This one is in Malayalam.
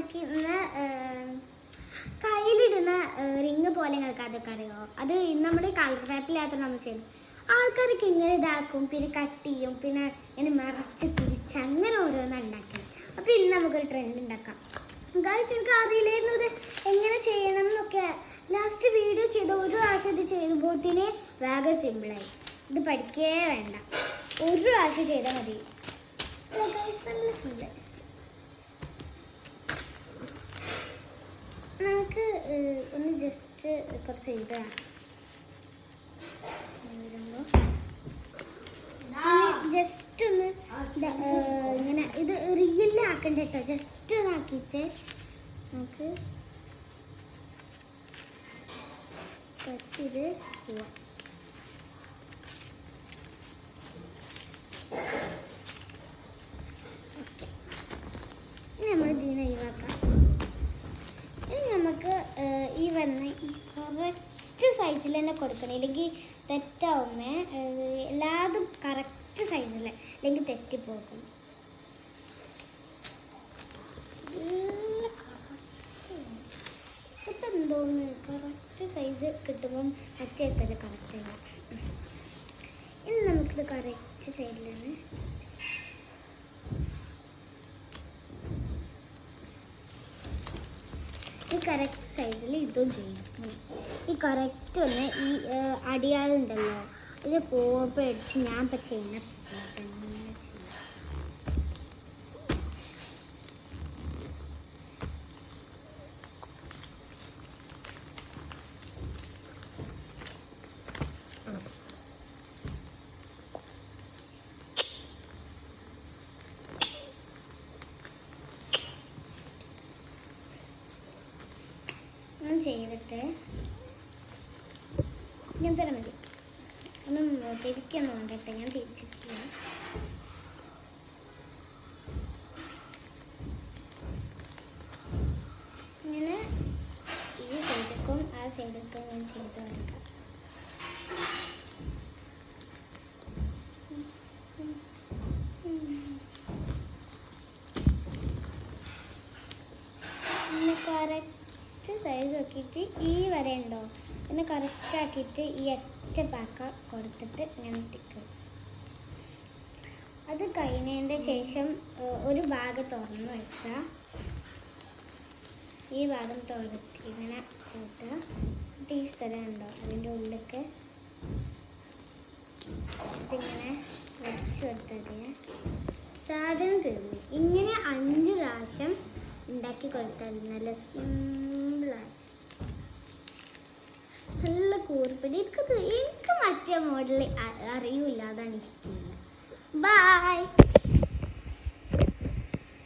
കാണിക്കുന്ന കയ്യിലിടുന്ന റിങ് പോലെ നിങ്ങൾക്ക് അതൊക്കെ അറിയോ? അത് നമ്മൾ കളർ പേപ്പറിലാത്ത നമ്മൾ ചെയ്യും. ആൾക്കാർക്ക് ഇങ്ങനെ ഇതാക്കും, പിന്നെ കട്ട് ചെയ്യും, പിന്നെ ഇങ്ങനെ മറച്ച് തിരിച്ച് അങ്ങനെ ഓരോന്ന് ഉണ്ടാക്കണം. അപ്പോൾ ഇന്ന് നമുക്കൊരു ട്രെൻഡ് ഉണ്ടാക്കാം. ഗൈസ്, എനിക്ക് അറിയില്ലായിരുന്നു ഇത് എങ്ങനെ ചെയ്യണം എന്നൊക്കെ. ലാസ്റ്റ് വീഡിയോ ചെയ്ത ഒരു പ്രാവശ്യം ഇത് ചെയ്തപ്പോഴത്തേന് വേഗം സിമ്പിളായി. ഇത് പഠിക്കേ വേണ്ട, ഒരു പ്രാവശ്യം ചെയ്താൽ മതി. ഗൈസ്, നല്ല സിമ്പിൾ. നമുക്ക് ഒന്ന് ജസ്റ്റ് കുറച്ച് എഴുതാം. ജസ്റ്റ് ഒന്ന് ഇങ്ങനെ ഇത് റിയലാക്കണ്ട കേട്ടോ, ജസ്റ്റ് ഒന്ന് ആക്കിയിട്ട് നമുക്ക് ഇത് പോവാം. ഓക്കെ, ഇനി നമ്മൾ ഇതിനെ ഒഴിവാക്കാം. ഇനി നമുക്ക് ഈ വന്ന കറക്റ്റ് സൈസിൽ തന്നെ കൊടുക്കണം, ഇല്ലെങ്കിൽ തെറ്റാവുമേ. എല്ലാതും കറക്റ്റ് സൈസിൽ, അല്ലെങ്കിൽ തെറ്റിപ്പോകും. ഇപ്പം എന്തോന്ന് കറക്റ്റ് സൈസ് കിട്ടുമ്പം മറ്റേത്തത് കറക്റ്റ് ആണ്. ഇനി നമുക്കിത് കറക്റ്റ് സൈഡിലാണ് ഈ കറക്റ്റ് സൈസിൽ ഇതും ചെയ്യും. ഈ കറക്റ്റ് ഒന്ന് ഈ അടിയാളുണ്ടല്ലോ, ഇത് കോപ്പ് അടിച്ച് ഞാൻ ഇപ്പം ചെയ്യുന്ന ചെയ്തിട്ട് ഞാൻ തരാൻ മതി. ഒന്നും തിരിക്കൊന്നും വേണ്ടട്ടെ, ഞാൻ തിരിച്ചിട്ടില്ല. ഇങ്ങനെ ഈ സൈഡിലേക്കും ആ സൈഡിലേക്കും ഞാൻ ചെയ്ത് വരക്കാം. സൈസ് നോക്കിയിട്ട് ഈ വരയുണ്ടോ പിന്നെ കറക്റ്റ് ആക്കിയിട്ട് ഈ ഒറ്റ പാക്ക കൊടുത്തിട്ട് ഇങ്ങനെ തിക്കും. അത് കഴിഞ്ഞതിൻ്റെ ശേഷം ഒരു ഭാഗം തുറന്ന് വയ്ക്കുക. ഈ ഭാഗം തുറക്ക് ഇങ്ങനെ കൂട്ടുക. ഈ സ്ഥലം ഉണ്ടോ അതിൻ്റെ ഉള്ളിലേക്ക് ഇതിങ്ങനെ വെച്ച് കൊടുത്തത് സാധനം തീർന്നു. ഇങ്ങനെ 5 പ്രാവശ്യം ഉണ്ടാക്കി കൊടുത്താൽ നല്ല സിമ്പിളായി, നല്ല കൂർപ്പിടി. എനിക്ക് മറ്റേ മോഡൽ അറിയില്ല, അതാണ് ഇഷ്ടമില്ല. ബൈ.